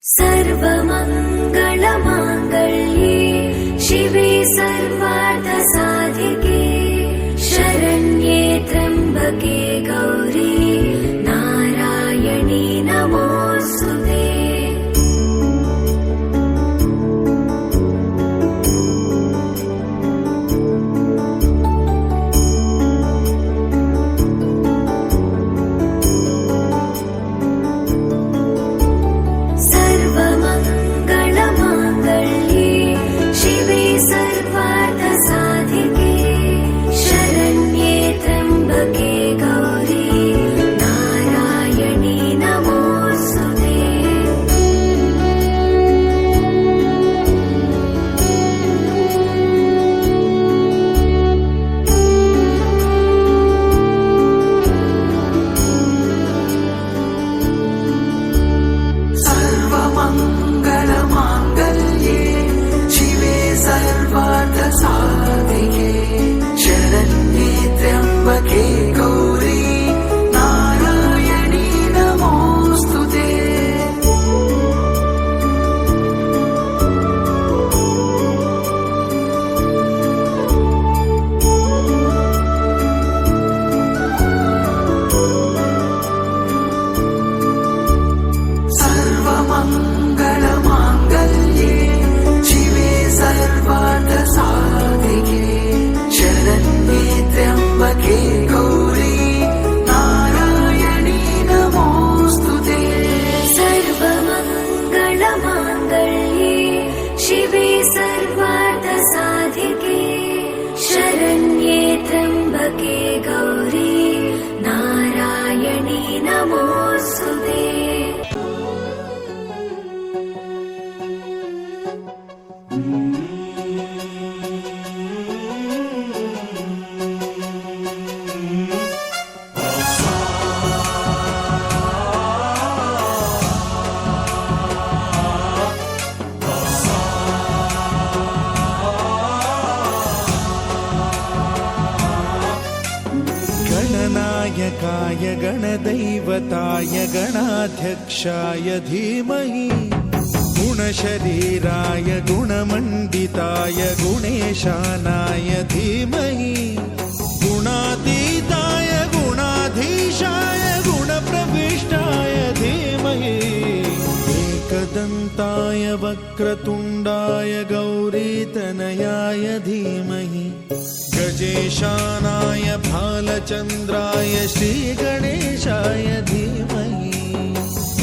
सर्वमङ्गलमाङ्गल्ये शिवे सर्वार्थसाधिके शरण्ये त्र्यम्बके गौरी नारायणी नमोऽस्तुते। गणनायकाय गणदैवताय गणाध्यक्षाय धीमहि गुणशरीराय गुणमण्डिताय गुणेशानाय धीमहि गुणातीताय गुणाधीशाय गुणप्रविष्टाय धीमहि एकदन्ताय वक्रतुण्डाय गौरीतनयाय धीमहि गजेशानाय भालचन्द्राय श्रीगणेशाय धीमहि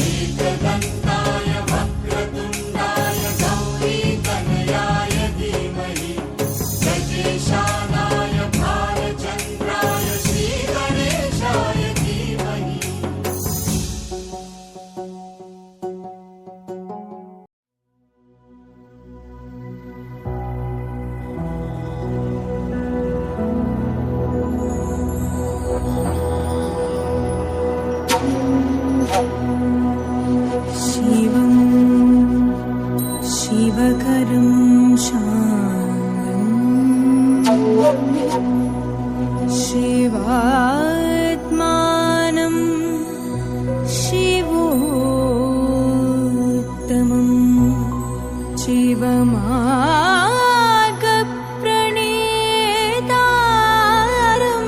एकदन्ताय वक्रतुण्डाय गौरीतनयाय धीमहि गजेशानाय भालचन्द्राय श्रीगणेशाय धीमहि। शिवकरं शान्तं शिवात्मानं शिवोत्तमं शिवमार्गप्रणेतारं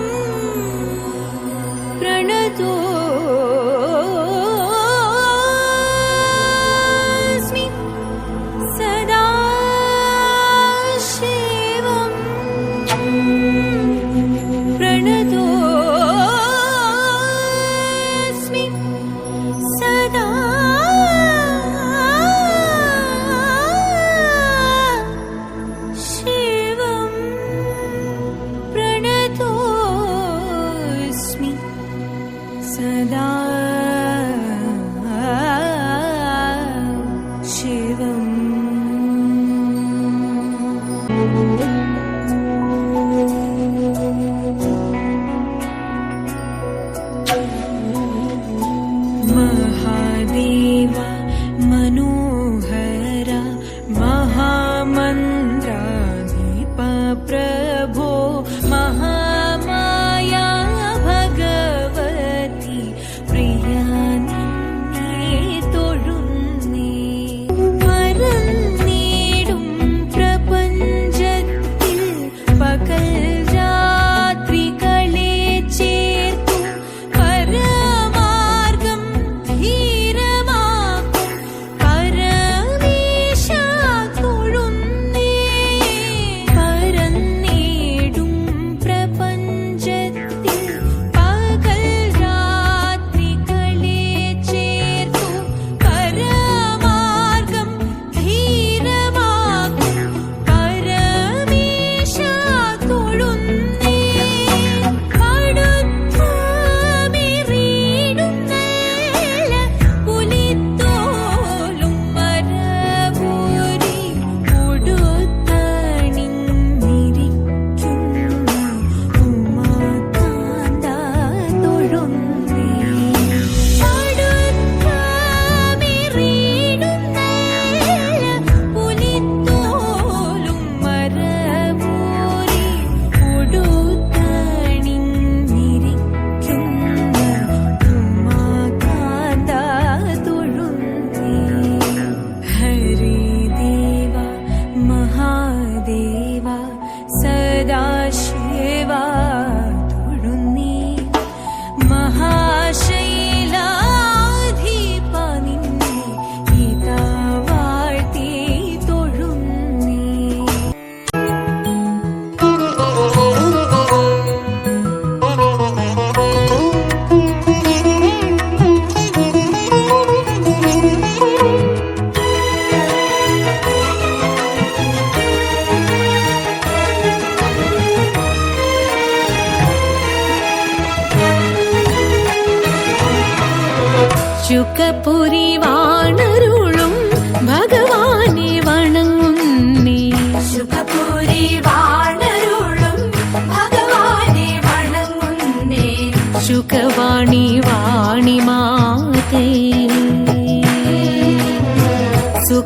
प्रणतो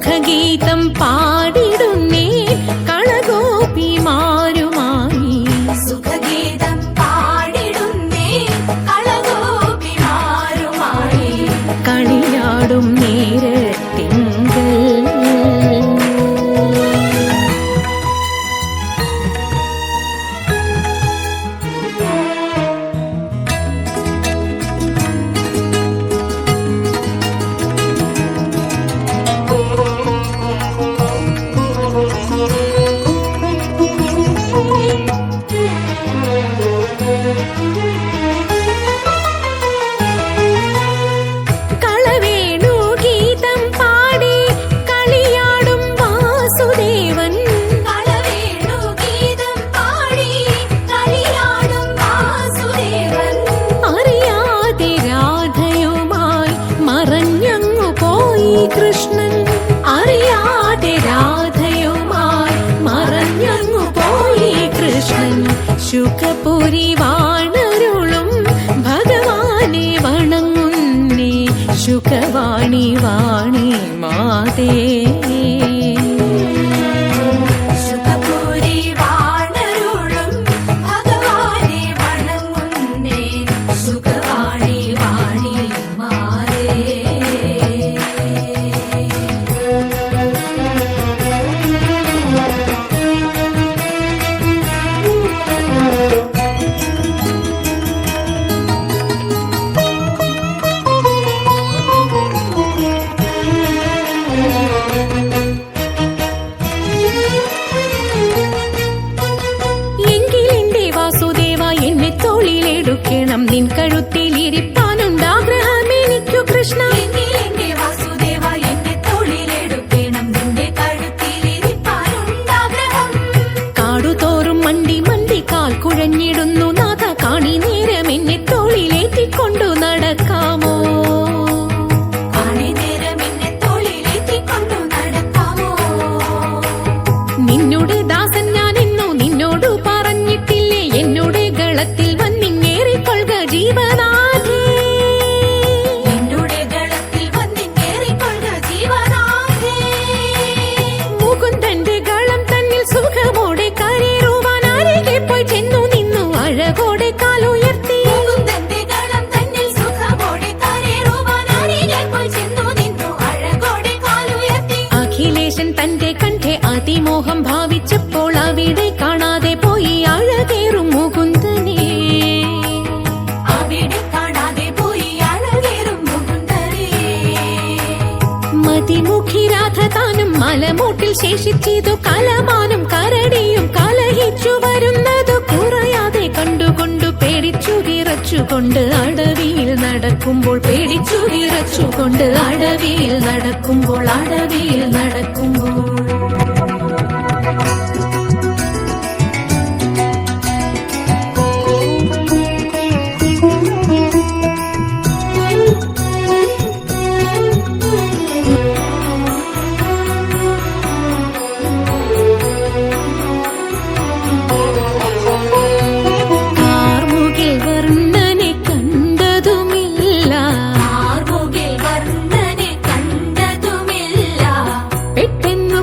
സുഖഗീതം പാടിടുന്നേ കളഗോപിമാരുമായി. സുഖഗീതം പാടിടുന്നേ കളഗോപിമാരുമായി. കളിയാടും നേരത്തിങ്കൽ കൃഷ്ണൻ അറിയാതെ രാധയുമായി മറഞ്ഞങ്ങു പോയി കൃഷ്ണൻ. ശുകപുരി വാണരുളും ഭഗവാനെ വണങ്ങുന്നേ ശുകവാണി വാണി മാതേ. ണം നിൻ കഴുത്തിലിരിപ്പാനുണ്ടാഗ്രഹം എനിക്കു കൃഷ്ണ. എന്റെ വാസുദേവ എന്റെ തോളിലെടുക്കണം നിന്റെ കഴുത്തിലിരിപ്പാനുണ്ടാഗ്രഹം. കാടുതോറും മണ്ടി മണ്ടി കാൽ കുഴഞ്ഞിടുന്നു നാഥ കാണി നേരം എന്നെ തോളിലേറ്റിക്കൊണ്ടു നടക്കാമോ. കാണി നേരം എന്നെ തോളിലേറ്റിക്കൊണ്ടു നടക്കാമോ. നിന്നോട് ദാസൻ ഞാൻ എന്നോ നിന്നോട് പറഞ്ഞിട്ടില്ലേ എന്നോട് ഗളത്തിൽ വന്നിങ്ങേറിക്കൊള്ളുക ജീവനാഥേ. എന്നോട് ഗളത്തിൽ വന്നിങ്ങേറിക്കൊള്ളുക ജീവനാഥേ. മുകുന്ദന്റെ ഗളം തന്നിൽ സുഖമോടെ കരേറുവാൻ അരികെ പോയി ചെന്നു നിന്നു അഴകോടെ കാലുയർത്തി. മുകുന്ദന്റെ ഗളം തന്നിൽ സുഖമോടെ കരേറുവാൻ അരികെ പോയി ചെന്നു നിന്നു അഴകോടെ കാലുയർത്തി. അഖിലേശൻ തന്റെ കണ്ഠെ അതിമോഹം ഭാവിച്ചപ്പോൾ അവിടെ കാണാതെ പോയി അഴകേറും മുകുന്ദനെ. അവിടെ കാണാതെ പോയി അഴകേറും മുകുന്ദനെ. മതിമുഖി രാധ താനും മലമൂട്ടിൽ ശേഷിച്ചതു കലമാനും കരടിയും കലഹിച്ചു വരുന്നതു കുറയാതെ കണ്ടുകൊണ്ടു പേടിച്ചു വിറച്ചുകൊണ്ട് അടവിയിൽ നടക്കുമ്പോൾ പേടിച്ചു വിറച്ചുകൊണ്ട് അടവിയിൽ നടക്കുമ്പോൾ അടവിയിൽ നടക്കുമ്പോൾ കാർമുകിൽ വർണ്ണനെ കണ്ടതുമില്ല. കാർമുകിൽ വർണ്ണനെ കണ്ടതുമില്ല. പെട്ടെന്നു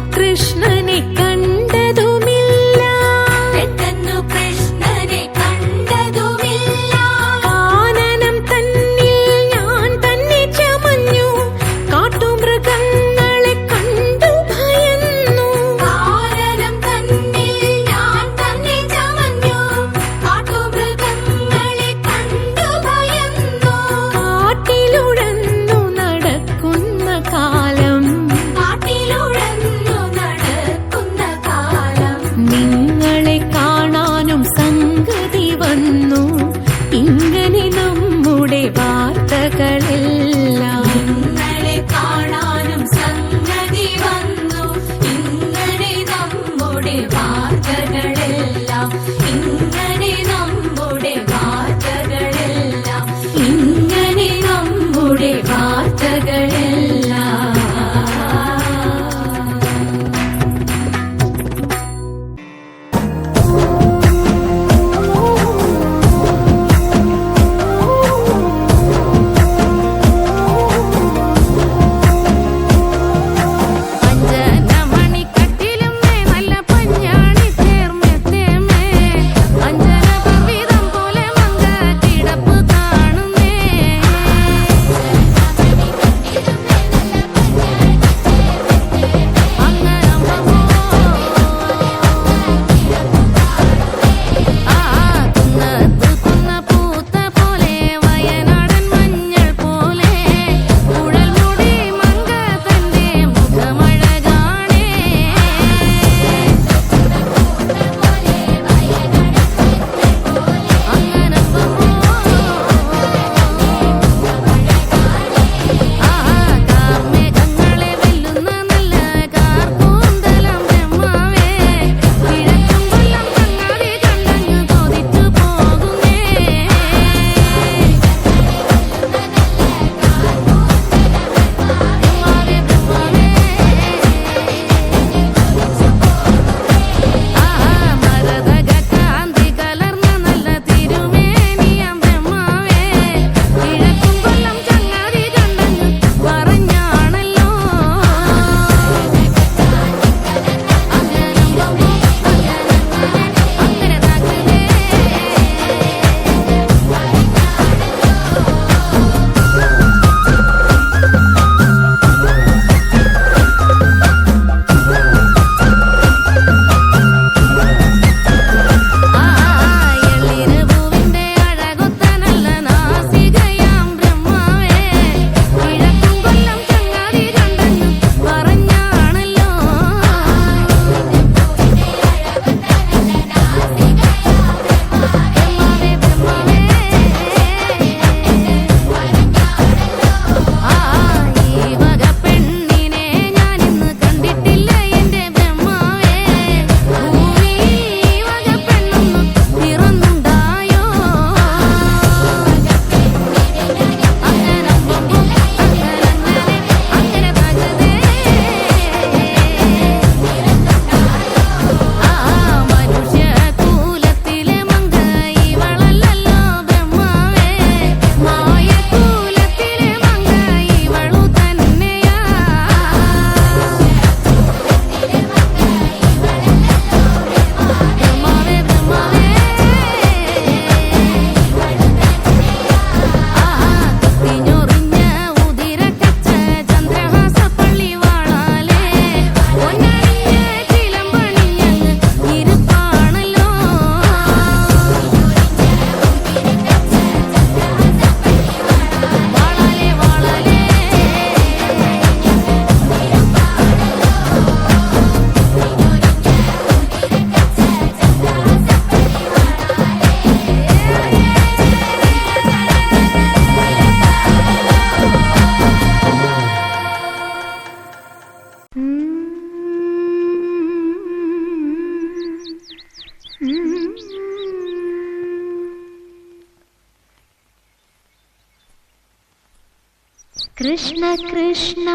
കൃഷ്ണ കൃഷ്ണ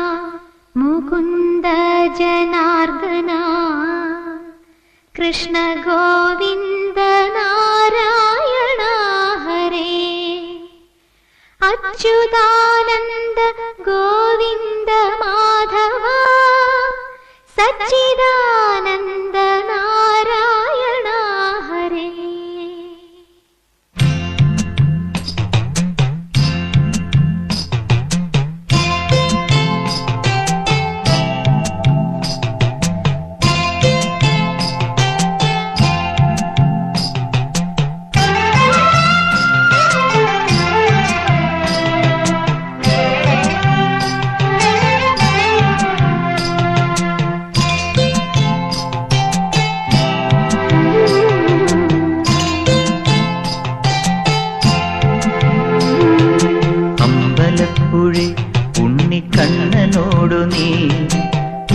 മുകുന്ദ ജനാർദ്ദന കൃഷ്ണ ഗോവിന്ദ നാരായണ ഹരേ അച്യുതാനന്ദ ഗോവിന്ദ മാധവ സച്ചിദാനന്ദ നാരായണ ഹരേ. ഉണ്ണിക്കണ്ണനോടു നീ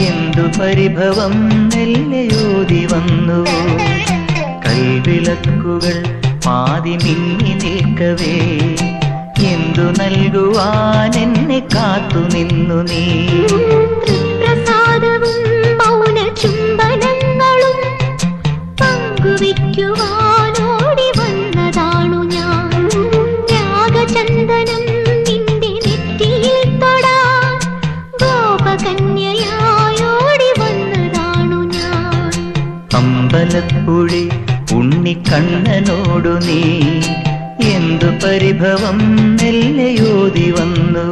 എന്തു പരിഭവം നെല്ലയോതി വന്നു. കൈവിളക്കുകൾ പാതി മിന്നി നിൽക്കവേ എന്തു നൽകുവാൻ എന്നെ കാത്തു നിന്നു നീ. പ്രസാദവും മൗന ചുംബനങ്ങളും പങ്കുവയ്ക്കുവാനോടി വന്നതാണു ഞാൻ. രാഗചന്ദനം നിന്റെ നെറ്റിയിൽ തൊടാൻ ഗോപകന്യയായോടി വന്നതാണു ഞാൻ. അമ്പലപ്പുഴി ഉണ്ണിക്കണ്ണനോടു നീ എന്തു പരിഭവം നെല്ലയോതി വന്നു.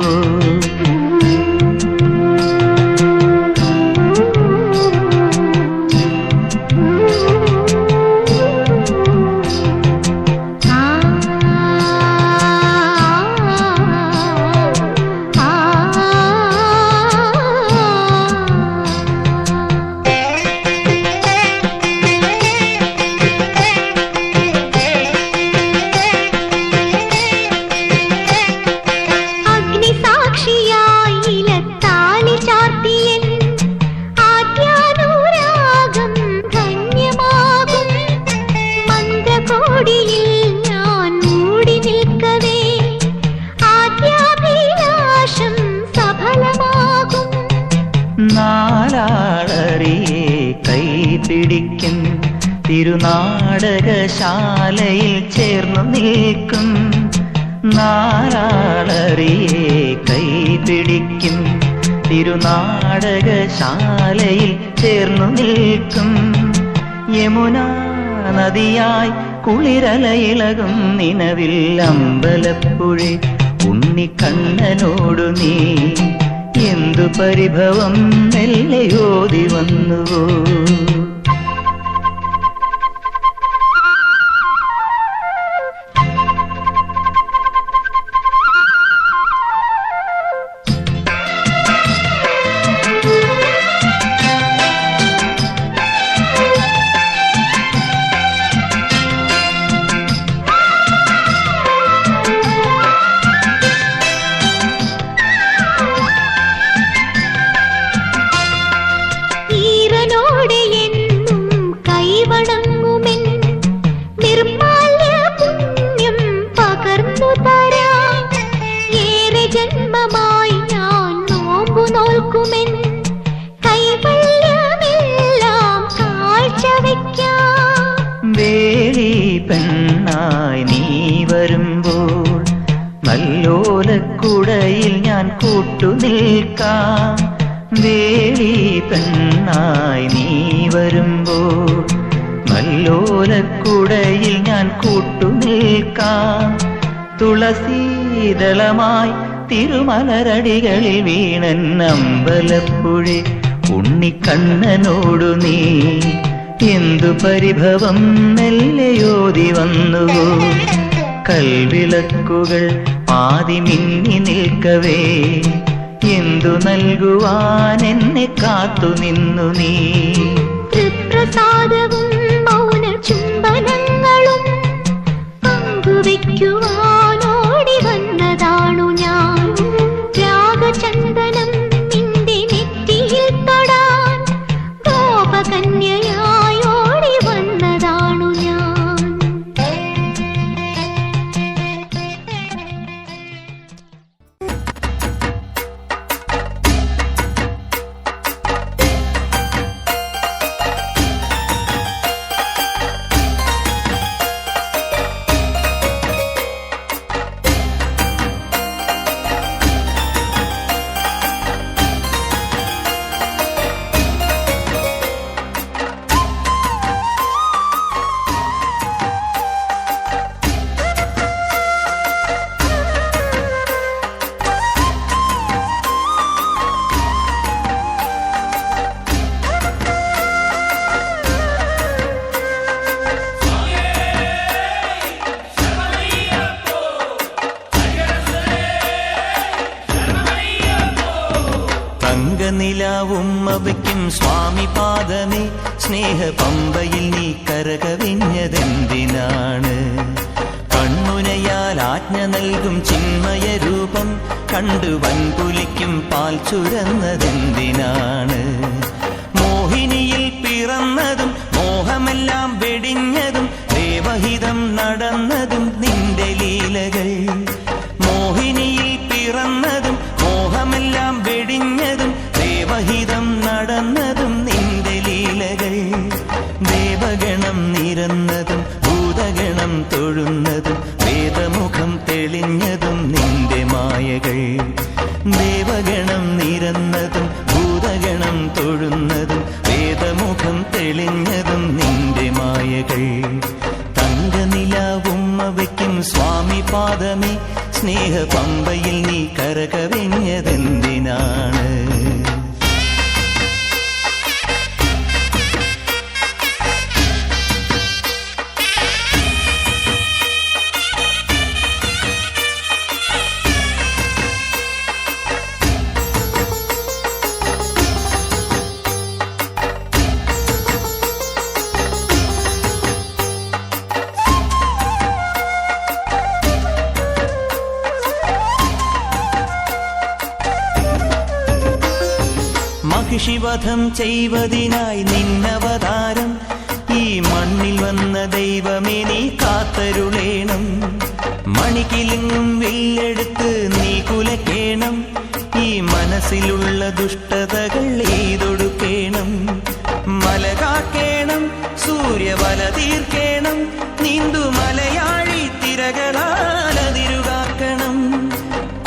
നാലാളറിയെ കൈപിടിക്കും തിരുനാടകശാലയിൽ ചേർന്നു നിൽക്കും. നാലാളറിയെ കൈപിടിക്കും തിരുനാടകശാലയിൽ ചേർന്നു നിൽക്കും. യമുനാ നദിയായി കുളിരലയിളകും നിലവിൽ അമ്പലപ്പുഴി ഉണ്ണിക്കണ്ണനോടു നീ എന്തു പരിഭവം നെല്ലയോതി വന്നുവോ. ജന്മമായി ഞാൻ നോമ്പു നോൽക്കുമെൻ കൈവല്യമെല്ലാം കാഴ്ചവെക്കാം. വേളി പെണ്ണായി നീ വരുമ്പോൾ നല്ലോലക്കുടയിൽ ഞാൻ കൂട്ടുനിൽക്കാം. വേളി പെണ്ണായി നീ വരുമ്പോൾ നല്ലോലക്കുടയിൽ ഞാൻ കൂട്ടുനിൽക്കാം. തുളസീദളമായി തിരുമലരടികളിൽ വീണൻ അമ്പലപ്പുഴി ഉണ്ണിക്കണ്ണനോടു നീ എന്തു പരിഭവം നെല്ലയോതി വന്നുവോ. കൽവിളക്കുകൾ പാതി മിന്നി നിൽക്കവേ എന്തു നൽകുവാൻ എന്നെ കാത്തു നിന്നു നീ. പ്രസാദവും മൗന ചുംബനങ്ങളും പങ്കുവയ്ക്കുവാനോടി വന്നതാണു ഞാൻ. രാഗചന്ദനം നിന്റെ നെറ്റിയിൽ തൊടാൻ ഗോപകന്യയായോടി വന്നതാണു ഞാൻ. നിലാവുമ്മവയ്ക്കും സ്വാമി പാദമേ സ്നേഹ പമ്പയിൽ നീ കരകവിഞ്ഞതെന്തിനാണ്? കൺമുനയാൽ ആജ്ഞ നൽകും ചിന്മയ രൂപം കണ്ടു വൻപുലിക്കും പാൽ ചുരന്നതെന്തിനാണ്? മോഹിനിയിൽ പിറന്നതും മോഹമെല്ലാം വെടിഞ്ഞതും ദേവഹിതം നടന്നതും നിന്റെ ലീലകൾ. മോഹിനിയിൽ പിറന്നതും മോഹമെല്ലാം വെടിഞ്ഞതും ദേവഹിതം നടന്നതും നിന്റെ ലീലകൾ. ദേവഗണം നിരന്നതും ഭൂതഗണം തൊഴുന്നതും വേദമുഖം തെളിഞ്ഞതും നിന്റെ മായകൾ. ദേവഗണം നിരന്നതും ഭൂതഗണം തൊഴുന്നതും വേദമുഖം തെളിഞ്ഞതും നിന്റെ മായകൾ. തങ്കനിലാവുമ്മവയ്ക്കും സ്വാമി പാദമേ സ്നേഹ പമ്പയിൽ നീ കരകവിഞ്ഞതെന്തിനാണ്? മഹിഷിവധം ചെയ്വതിനായി നിന്നവതാരം ഈ മണ്ണിൽ വന്ന ദൈവമേ നീ കാത്തരുളേണം. മണികിലുങ്ങും വില്ലെടുത്ത് നീ കുലക്കേണം. ഈ മനസ്സിലുള്ള ദുഷ്ടതകൾ എയ്തൊടുക്കേണം. മല കാക്കേണം, സൂര്യവല തീർക്കേണം. നീന്തു മലയാഴി തിരകളാലതിരുകാക്കണം.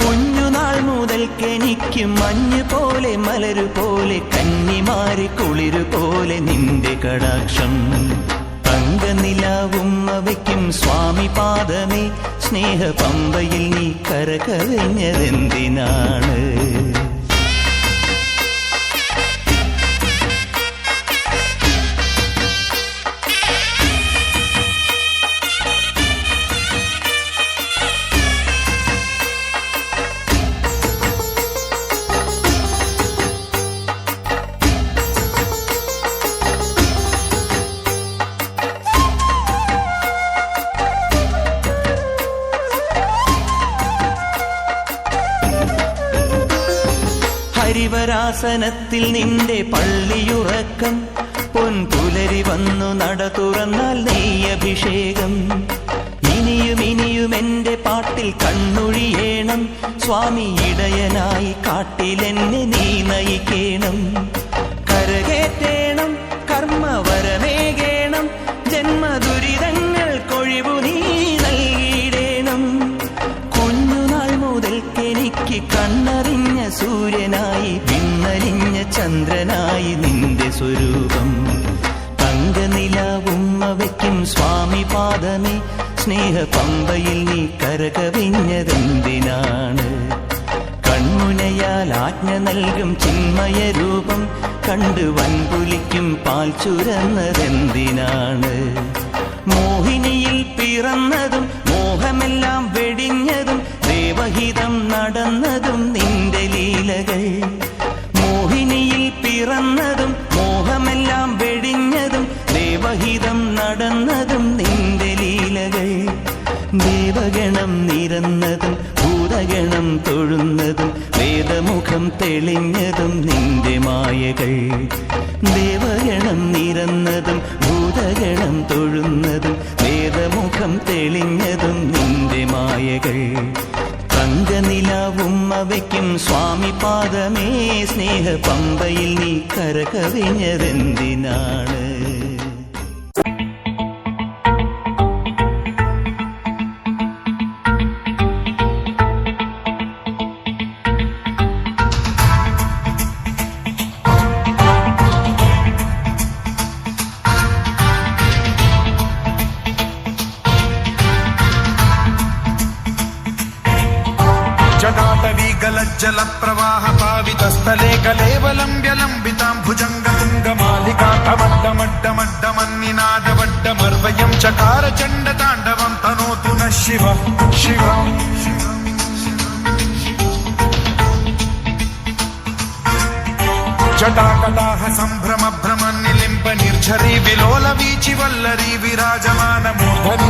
കുഞ്ഞുനാൾ മുതൽക്കെനിക്ക് മഞ്ഞ് പോലെ മലരു പോലെ കന്നിമാരി കുളിരു പോലെ നിന്റെ കടാക്ഷം. തങ്കനിലാവുമ്മവയ്ക്കും സ്വാമി പാദമേ സ്നേഹ പമ്പയിൽ നീ കരകവിഞ്ഞതെന്തിനാണ്? ഹരിവരാസനത്തിൽ നിന്റെ പള്ളിയുറക്കം. പൊൻപുലരി വന്നു നട തുറന്നാൽ നെയ്യഭിഷേകം. ഇനിയും ഇനിയും എന്റെ പാട്ടിൽ കണ്ണൊഴിയേണം. സ്വാമി ഇടയനായി കാട്ടിലെന്നെ നീ നയിക്കേണം. കരകേറ്റേണം, കർമ്മവരമേകേണം. ജന്മദുരിതങ്ങൾ കൊഴിവു നീ നൽകിയിടേണം. കുഞ്ഞുനാൾ മുതൽക്കെനിക്ക് കണ്ണറിഞ്ഞ സൂര്യനായി വിണ്ണലിഞ്ഞ ചന്ദ്രനായി നിന്റെ സ്വരൂപം. തങ്കനിലാവുമ്മവയ്ക്കും സ്വാമി പാദമേ സ്നേഹ പമ്പയിൽ നീ കരകവിഞ്ഞതെന്തിനാണ്? കൺമുനയാൽ ആജ്ഞ നൽകും ചിന്മയ രൂപം കണ്ടു വൻപുലിക്കും പാൽ ചുരന്നതെന്തിനാണ്? മോഹിനിയിൽ പിറന്നതും മോഹമെല്ലാം വെടിഞ്ഞതും ദേവഹിതം നടന്നതും നിന്റെ ലീലകൾ. മോഹിനിയിൽ പിറന്നതും മോഹമെല്ലാം വെടിഞ്ഞതും ദേവഹിതം നടന്നതും നിന്റെ ലീലകൾ. ദേവഗണം നിരന്നതും ഭൂതഗണം തൊഴുന്നതും വേദമുഖം തെളിഞ്ഞതും നിന്റെ മായകൾ. ദേവഗണം നിരന്നതും ഭൂതഗണം തൊഴുന്നതും വേദമുഖം തെളിഞ്ഞതും നിന്റെ മായകൾ. തങ്കനിലാവുമ്മവയ്ക്കും സ്വാമി പാദമേ സ്നേഹ പമ്പയിൽ നീ കരകവിഞ്ഞതെന്തിനാണ്? जल प्रवाह पावितस्थले कलेवलम्ब्य लम्बितां भुजङ्गतुङ्गमालिकाटमड्डमड्डमन्निनादवड्डमर्वयं चकार चण्डताण्डवं तनोतु नः शिवः शिवम् జటాకటాహ సంభ్రమ భ్రమ నిలింప నిర్ఝరీ విలోల వీచి వల్లరీ విరాజమాన మూర్ధని